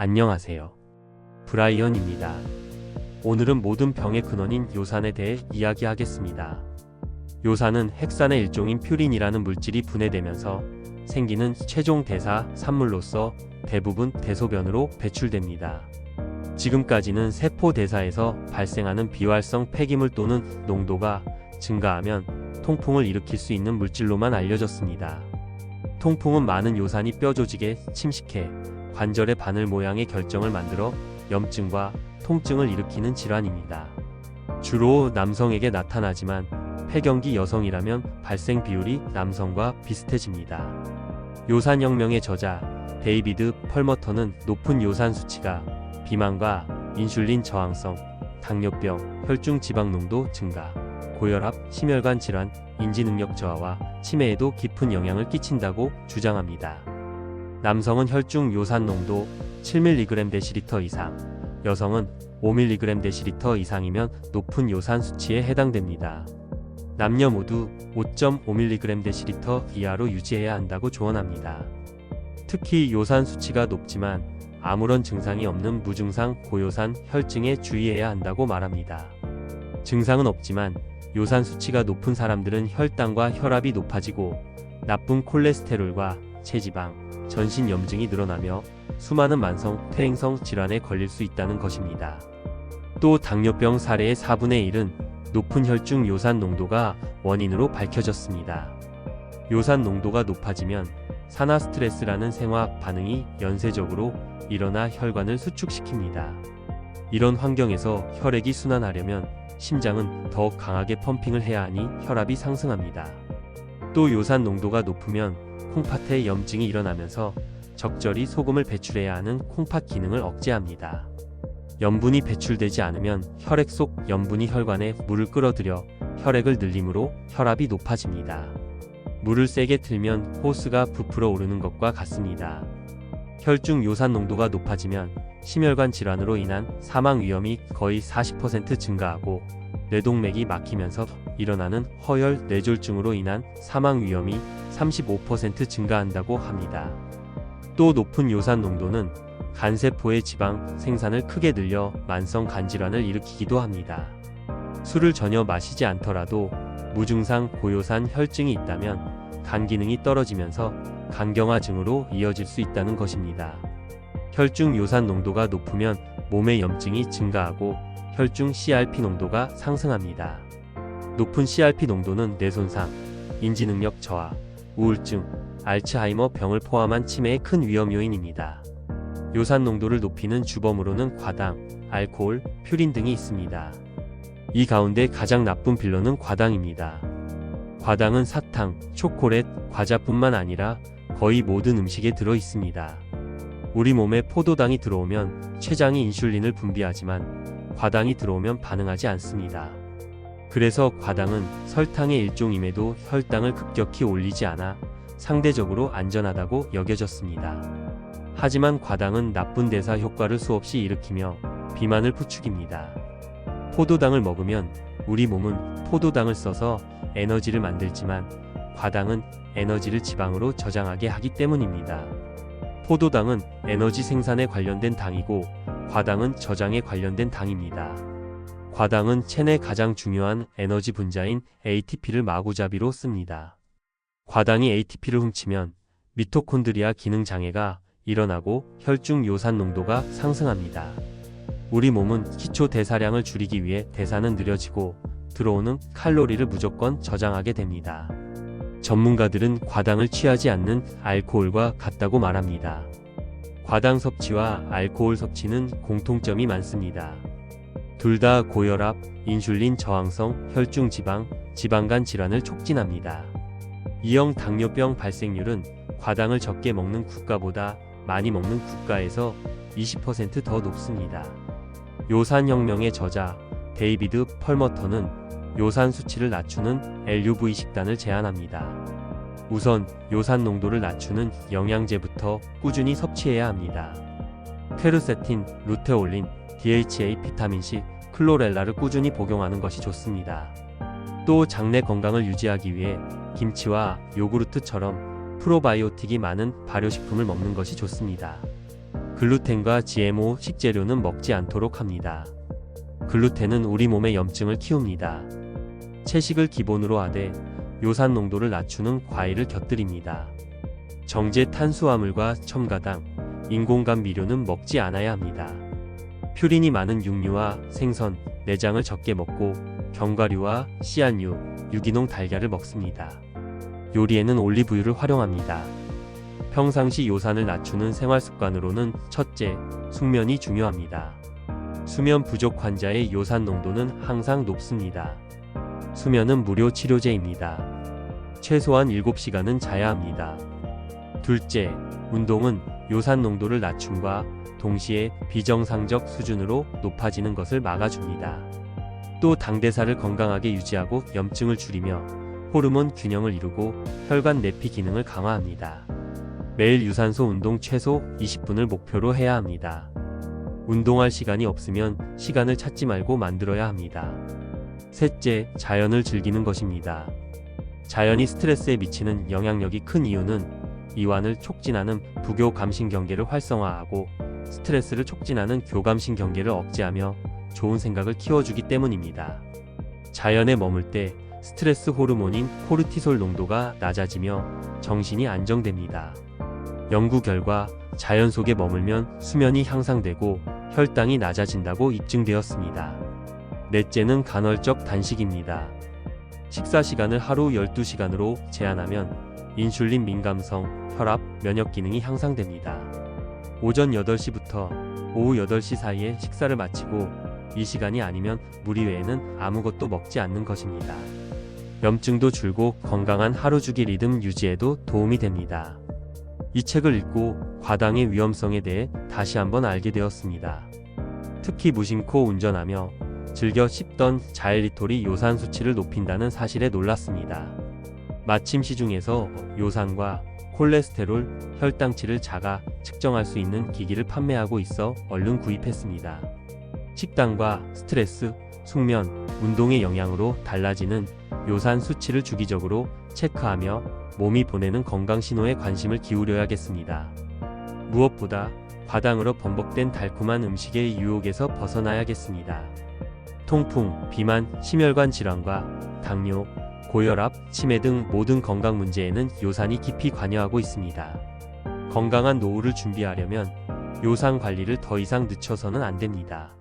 안녕하세요. 브라이언입니다. 오늘은 모든 병의 근원인 요산에 대해 이야기하겠습니다. 요산은 핵산의 일종인 퓨린이라는 물질이 분해되면서 생기는 최종 대사 산물로서 대부분 대소변으로 배출됩니다. 지금까지는 세포 대사에서 발생하는 비활성 폐기물 또는 농도가 증가하면 통풍을 일으킬 수 있는 물질로만 알려졌습니다. 통풍은 많은 요산이 뼈 조직에 침식해 관절의 바늘 모양의 결정을 만들어 염증과 통증을 일으키는 질환입니다. 주로 남성에게 나타나지만 폐경기 여성이라면 발생 비율이 남성과 비슷해집니다. 요산혁명의 저자 데이비드 펄머터는 높은 요산 수치가 비만과 인슐린 저항성, 당뇨병, 혈중 지방 농도 증가, 고혈압, 심혈관 질환, 인지능력 저하와 치매에도 깊은 영향을 끼친다고 주장합니다. 남성은 혈중 요산 농도 7mg/dL 이상, 여성은 5mg/dL 이상이면 높은 요산 수치에 해당됩니다. 남녀 모두 5.5mg/dL 이하로 유지해야 한다고 조언합니다. 특히 요산 수치가 높지만 아무런 증상이 없는 무증상 고요산 혈증에 주의해야 한다고 말합니다. 증상은 없지만 요산 수치가 높은 사람들은 혈당과 혈압이 높아지고 나쁜 콜레스테롤과 체지방, 전신 염증이 늘어나며 수많은 만성 퇴행성 질환에 걸릴 수 있다는 것입니다. 또 당뇨병 사례의 4분의 1은 높은 혈중 요산 농도가 원인으로 밝혀졌습니다. 요산 농도가 높아지면 산화 스트레스라는 생화 반응이 연쇄적으로 일어나 혈관을 수축시킵니다. 이런 환경에서 혈액이 순환하려면 심장은 더욱 강하게 펌핑을 해야 하니 혈압이 상승합니다. 또 요산 농도가 높으면 콩팥에 염증이 일어나면서 적절히 소금을 배출해야 하는 콩팥 기능을 억제합니다. 염분이 배출되지 않으면 혈액 속 염분이 혈관에 물을 끌어들여 혈액을 늘림으로 혈압이 높아집니다. 물을 세게 틀면 호스가 부풀어 오르는 것과 같습니다. 혈중 요산 농도가 높아지면 심혈관 질환으로 인한 사망 위험이 거의 40% 증가하고 뇌동맥이 막히면서 일어나는 허혈 뇌졸중으로 인한 사망 위험이 35% 증가한다고 합니다. 또 높은 요산 농도는 간세포의 지방 생산을 크게 늘려 만성 간질환을 일으키기도 합니다. 술을 전혀 마시지 않더라도 무증상 고요산 혈증이 있다면 간 기능이 떨어지면서 간경화증으로 이어질 수 있다는 것입니다. 혈중 요산 농도가 높으면 몸의 염증이 증가하고 혈중 CRP 농도가 상승합니다. 높은 CRP 농도는 뇌손상, 인지능력 저하, 우울증, 알츠하이머 병을 포함한 치매의 큰 위험 요인입니다. 요산 농도를 높이는 주범으로는 과당, 알코올, 퓨린 등이 있습니다. 이 가운데 가장 나쁜 빌런은 과당입니다. 과당은 사탕, 초콜릿, 과자뿐만 아니라 거의 모든 음식에 들어 있습니다. 우리 몸에 포도당이 들어오면 췌장이 인슐린을 분비하지만 과당이 들어오면 반응하지 않습니다. 그래서 과당은 설탕의 일종임에도 혈당을 급격히 올리지 않아 상대적으로 안전하다고 여겨졌습니다. 하지만 과당은 나쁜 대사 효과를 수없이 일으키며 비만을 부추깁니다. 포도당을 먹으면 우리 몸은 포도당을 써서 에너지를 만들지만 과당은 에너지를 지방으로 저장하게 하기 때문입니다. 포도당은 에너지 생산에 관련된 당이고 과당은 저장에 관련된 당입니다. 과당은 체내 가장 중요한 에너지 분자인 ATP를 마구잡이로 씁니다. 과당이 ATP를 훔치면 미토콘드리아 기능 장애가 일어나고 혈중 요산 농도가 상승합니다. 우리 몸은 기초 대사량을 줄이기 위해 대사는 느려지고 들어오는 칼로리를 무조건 저장하게 됩니다. 전문가들은 과당을 취하지 않는 알코올과 같다고 말합니다. 과당 섭취와 알코올 섭취는 공통점이 많습니다. 둘 다 고혈압, 인슐린 저항성, 혈중 지방, 지방간 질환을 촉진합니다. 이형 당뇨병 발생률은 과당을 적게 먹는 국가보다 많이 먹는 국가에서 20% 더 높습니다. 요산혁명의 저자 데이비드 펄머터는 요산 수치를 낮추는 LUV 식단을 제안합니다. 우선 요산 농도를 낮추는 영양제부터 꾸준히 섭취해야 합니다. 퀘르세틴, 루테올린, DHA, 비타민C, 클로렐라를 꾸준히 복용하는 것이 좋습니다. 또 장내 건강을 유지하기 위해 김치와 요구르트처럼 프로바이오틱이 많은 발효식품을 먹는 것이 좋습니다. 글루텐과 GMO 식재료는 먹지 않도록 합니다. 글루텐은 우리 몸의 염증을 키웁니다. 채식을 기본으로 하되 요산 농도를 낮추는 과일을 곁들입니다. 정제 탄수화물과 첨가당, 인공감 미료는 먹지 않아야 합니다. 퓨린이 많은 육류와 생선, 내장을 적게 먹고 견과류와 씨앗류, 유기농 달걀을 먹습니다. 요리에는 올리브유를 활용합니다. 평상시 요산을 낮추는 생활 습관으로는 첫째, 숙면이 중요합니다. 수면 부족 환자의 요산 농도는 항상 높습니다. 수면은 무료 치료제입니다. 최소한 7시간은 자야 합니다. 둘째, 운동은 요산 농도를 낮춤과 동시에 비정상적 수준으로 높아지는 것을 막아줍니다. 또 당대사를 건강하게 유지하고 염증을 줄이며 호르몬 균형을 이루고 혈관 내피 기능을 강화합니다. 매일 유산소 운동 최소 20분을 목표로 해야 합니다. 운동할 시간이 없으면 시간을 찾지 말고 만들어야 합니다. 셋째, 자연을 즐기는 것입니다. 자연이 스트레스에 미치는 영향력이 큰 이유는 이완을 촉진하는 부교감신경계를 활성화하고 스트레스를 촉진하는 교감신경계를 억제하며 좋은 생각을 키워주기 때문입니다. 자연에 머물 때 스트레스 호르몬인 코르티솔 농도가 낮아지며 정신이 안정됩니다. 연구 결과 자연 속에 머물면 수면이 향상되고 혈당이 낮아진다고 입증되었습니다. 넷째는 간헐적 단식입니다. 식사 시간을 하루 12시간으로 제한하면 인슐린 민감성, 혈압, 면역 기능이 향상됩니다. 오전 8시부터 오후 8시 사이에 식사를 마치고 이 시간이 아니면 무리 외에는 아무것도 먹지 않는 것입니다. 염증도 줄고 건강한 하루 주기 리듬 유지에도 도움이 됩니다. 이 책을 읽고 과당의 위험성에 대해 다시 한번 알게 되었습니다. 특히 무심코 운전하며 즐겨 씹던 자일리톨이 요산 수치를 높인다는 사실에 놀랐습니다. 마침 시중에서 요산과 콜레스테롤, 혈당치를 자가 측정할 수 있는 기기를 판매하고 있어 얼른 구입했습니다. 식단과 스트레스, 숙면, 운동의 영향으로 달라지는 요산 수치를 주기적으로 체크하며 몸이 보내는 건강 신호에 관심을 기울여야겠습니다. 무엇보다 과당으로 번복된 달콤한 음식의 유혹에서 벗어나야겠습니다. 통풍, 비만, 심혈관 질환과 당뇨, 고혈압, 치매 등 모든 건강 문제에는 요산이 깊이 관여하고 있습니다. 건강한 노후를 준비하려면 요산 관리를 더 이상 늦춰서는 안 됩니다.